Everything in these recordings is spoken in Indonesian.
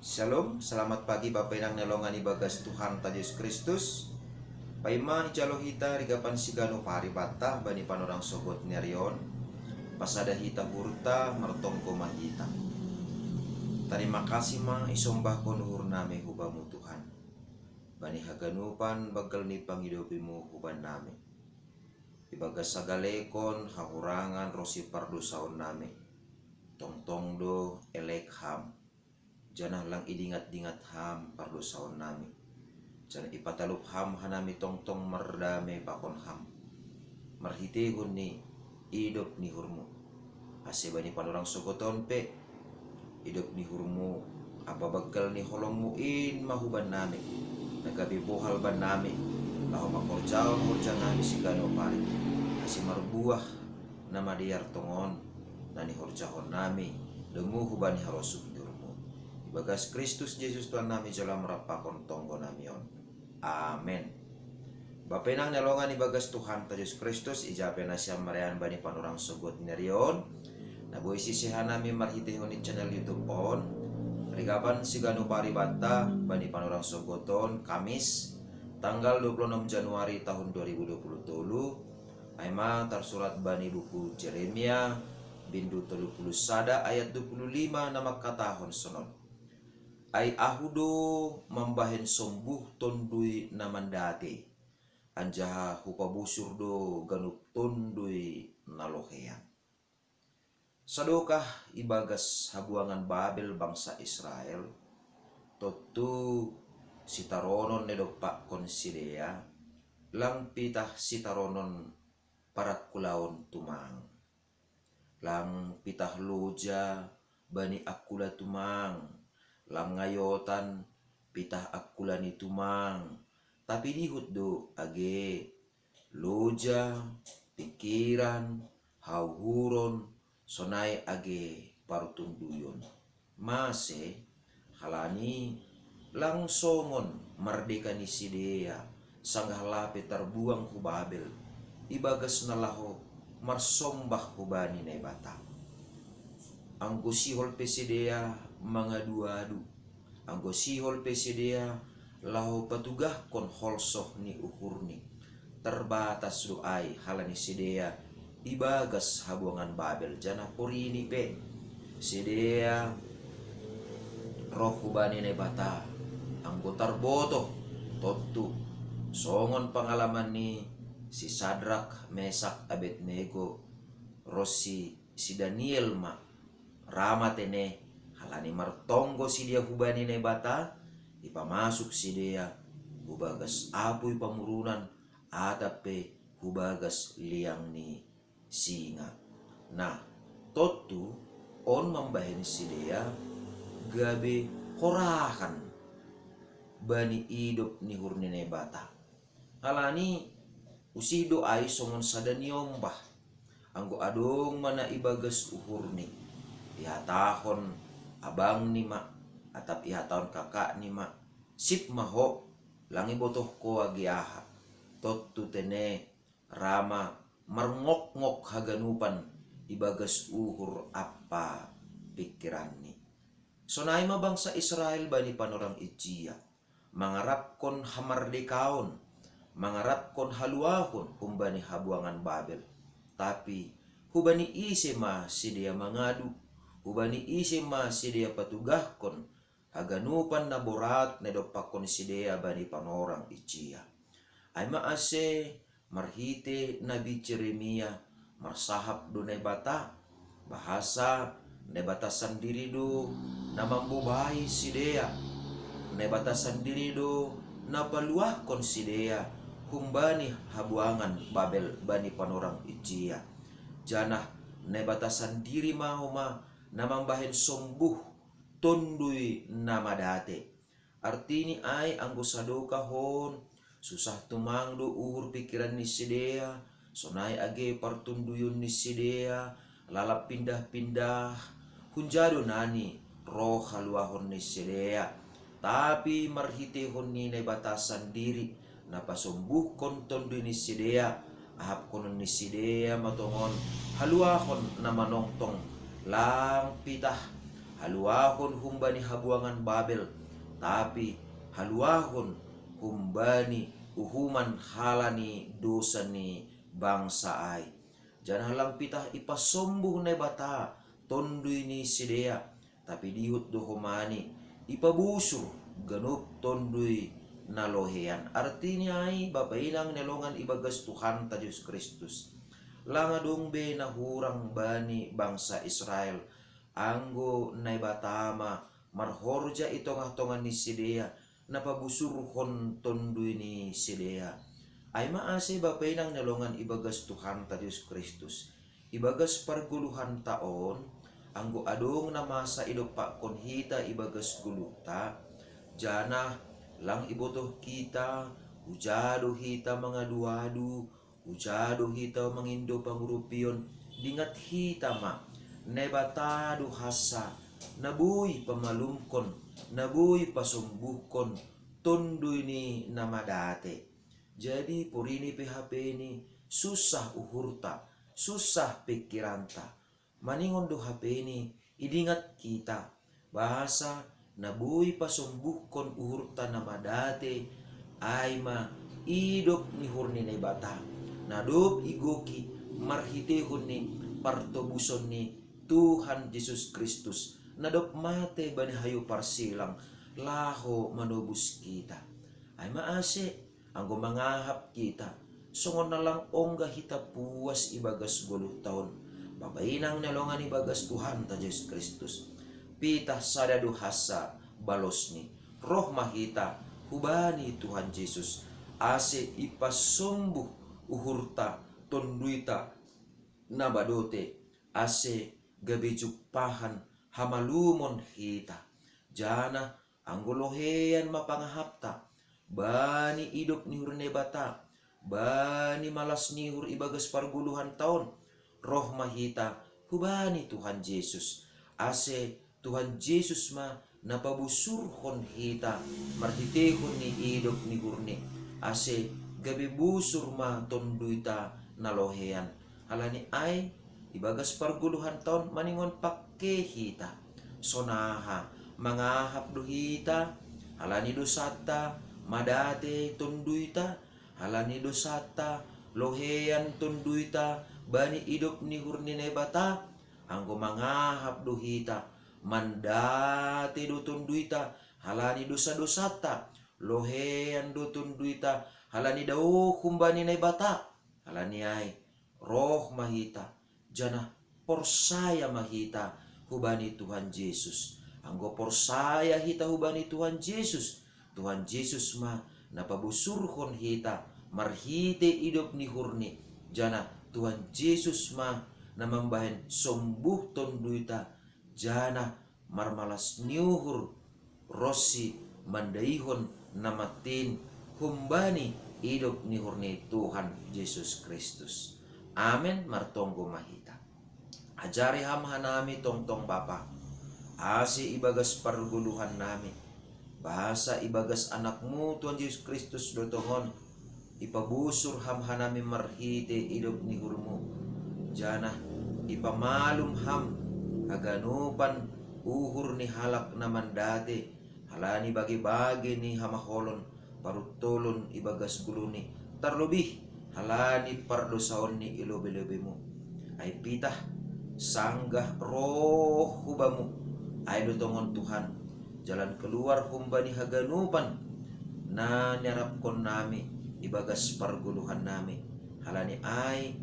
Shalom, selamat pagi Bapak Inang Nelongan Ibagas Tuhan Ta Yesus Kristus. Paima ijalo hita rigapan sigano paribata bani panorang sogot nerion. Pasada hita hurta martongko mahita. Terima kasih ma isombah konuhur name hubamu Tuhan. Bani haganupan bagal ni pangidopimu huban name. Ibagas sagalekon hahurangan rosi pardosaon name. Tong do elek ham. Janah lang idingat-dingat ham pardosaon nami. Janah ipatalup ham hanami tong merdame pakon ham. Marhitihun ni idop ni hurmu. Asebani panorang sogoton pe. Idop ni hurmu apa bagal ni holongmu in mahuban nami. Nagabi bohal ban nami. Lahu makorjao horja nami sigano pari. Asi marbuah nama diar tongon. Nani horjahon nami. Demu hubani harosuh. Bagas Kristus Yesus Tuhan nami jalan merapakon tonggo namion. Amin. Bapenang nelongan ibagas Tuhan ta Yesus Kristus ijape nasyam marean bani panurang sogot nerion. Naboy sisihan nami marhitihon di channel YouTube on. Rigapan sigano paribata bani panurang sogoton Kamis tanggal 26 Januari tahun 2020. Aima tersurat bani buku Jeremia bindu 30 sada ayat 25 nama katahon sonon. Ai ahudo mambahen sombuh tondui namandate anjaha hupabusur do ganup tondui nalohean. Sadokah ibagas habuangan Babel bangsa Israel totu sitaronon nedopak konsidea lang pitah sitaronon parak kulaon tumang lang pitah loja bani akula tumang lang ngayotan pitah akulani tumang tapi dihut do age loja pikiran hauhuron sonai age parutunduyon mase halani langsongon merdeka ni sidea sanggah lape terbuang ku Babel ibagas nalaho marsombah hubani nebata anggo sihol pesidea mangadu-adu anggo sihol pesidea lahu patugah kon holsoh ni ukurni terbatas doai halani sidea ibagas habuangan Babel jana porini pe sidea roh hubani nebata anggo tarboto totu songon pengalaman ni si Sadrak Mesak Abednego Rosi si Daniel ma ramatene halani martonggo si dia hubani nebata ipamasuk si dia hubagas apuy pamurunan atape hubagas liang ni singa. Nah totu on membahen si dia gabe horahan bani idop ni hurni nebata halani usido ay songon sadaniombah anggo adong mana ibagas uhurni ihatahon abang ni ma atap ihatahon kakak ni ma sip maho langi botoh ko agiaha totu tene rama marngok-ngok haganupan ibagas uhur apa pikiran ni sonai ma bangsa Israel bani panorang ijia mangarapkon hamardekaon mangarapkon haluahon humbani habuangan Babel tapi hubani ise ma sidia mangadu hubani ise ma sidia patugahkon haganupan na borat na dopakon sidia bani panorang ijia ay maase marhite nabi Jeremia marsahap do nebata bahasa nebata sendiri do namambubai sidia nebata sendiri do napaluahkon sidia humbani habuangan Babel bani panorang ijia janah nebata sendiri mahoma namambahen sombuh tondui namadate artini ay anggo sadoka hon susah tumang do uhur pikiran ni sidea sonai age partunduyun ni sidea lalap pindah-pindah hunjado nani roh haluahon ni sidea tapi marhitehon ni nebatasan diri napasombuh konton ni sidea ahap konon ni sidea matongon haluahon nama nongtong lang pitah haluahon humbani habuangan Babel, tapi haluahon humbani uhuman halani dosa ni bangsa ai. Jangan halang pitah ipasombuh ne bata tondui ni sidea, tapi dihut dohomani ipabusur ganup tondui nalohean. Artinya ay bapailang nelongan ibagas Tuhan ta Yesus Kristus. Langa dong be nahurang bani bangsa Israel anggo nay batama marhorja itongah-tongan ni sidea napabusurhon tondui ni sidea. Ay maase bapailang nelongan ibagas Tuhan ta Yesus Kristus. Ibagas parguluhan taon anggo adong na masa idopa kon hita ibagas guluta jana lang ibotoh kita ujado hita mangaduadu, ujado hita mangindo pangurupion dingat hita ma nebatado hasa nabuy pamalumkon, nabuy pasumbuhkon tunduy ni namadate. Jadi purini PHP ini susah uhurta, susah pikiranta. Maningon do HP ini idingat kita bahasa nabuy pasumbuhkon uhurta namadate ayma idop ni hurni na bata nadop igoki marhitehon ni partobuson ni Tuhan Yesus Kristus nadop mate bani hayo parsilang laho manobus kita. Ay maase anggo mangahap kita songon na lang ongga hita puas ibagas 10 taon babainang nelongan ibagas Tuhan ta Yesus Kristus pitah sadadu hasa balos ni roh mahita hubani Tuhan Yesus ase ipasumbuh uhurta tonduita nabadote ase gabejuk pahan hamalumon hita jana anggolohean mapangahapta bani idop nihur nebata bani malas nihur ibagas parguluhan taon roh mahita hubani Tuhan Yesus ase Tuhan Yesus ma napabusurhon hita marhitehon ni idop ni hurni ase gabi busur ma tonduita nalohean halani ay ibagas parguluhan taon maningon pakke hita sonaha mangahap do hita halani dosata madate tunduita halani dosata lohean tunduita bani idop ni hurni nebata anggo mangahap duhita mandate do tunduita halani dosa-dosata lohean do tunduita halani dao kumbani nebata halani ay roh mahita jana porsaya mahita hubani Tuhan Yesus anggo porsaya hita hubani Tuhan Yesus Tuhan Yesus ma napabusurhon hita marhite idop ni hurni jana Tuhan Yesus ma namambahen sombuh tonduita jana marmalas niuhur rosi mandaihon namatin humbani idop ni hurni Tuhan Yesus Kristus. Amen martonggo mahita. Ajari hamhanami tongtong Bapa asi ibagas parguluhan nami bahasa ibagas anakmu Tuhan Yesus Kristus dotongon ipabusur hamhanami marhite idop ni hurmu jana ipamalum ham haganupan uhur ni halak namandate halani bagi-bagi ni hamaholon parutulon ibagas guluni terlebih halani pardosaon ni ilobe-lobemu ay pitah sanggah roh hubamu ay dotongon Tuhan jalan keluar humbani haganupan na nyarapkon nami ibagas parguluhan nami halani ay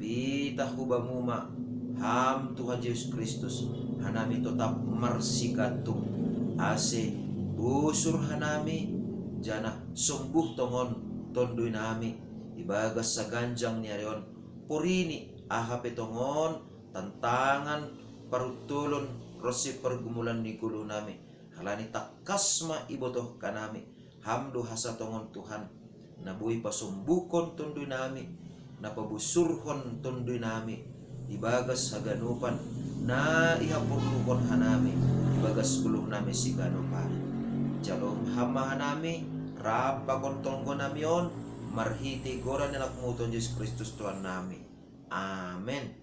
pitah hubamuma ham Tuhan Yesus Kristus hanami tetap marsikatung ase busur hanami jana sembuh tongon tondoy nami ibagas sa ganjang niarion purini ahape tongon tantangan parutulon rosi pergumulan ni gulu nami halani takasma ibotoh kanami hamdo hasa tongon Tuhan nabuhi pasumbukon tundoy nami napabusurhon tundoy nami ibagas haganupan na ihapurluhon hanami ibagas guluh nami si ganupan jalom hama hanami rapa kontongko nami on marhiti goran anak muton Yesus Kristus Tuhan nami amen.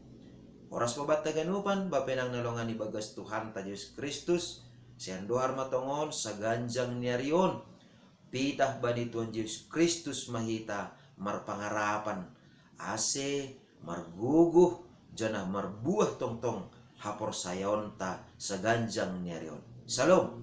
Oras pabat taganupan, bapenang nalongan ibagas Tuhan ta Yesus Kristus, sian dohar matongon sa ganjang niarion, pitah bani Tuhan Yesus Kristus mahita marpangarapan, ase marguguh, janah marbuah tongtong hapor sayon ta sa ganjang niarion. Salom!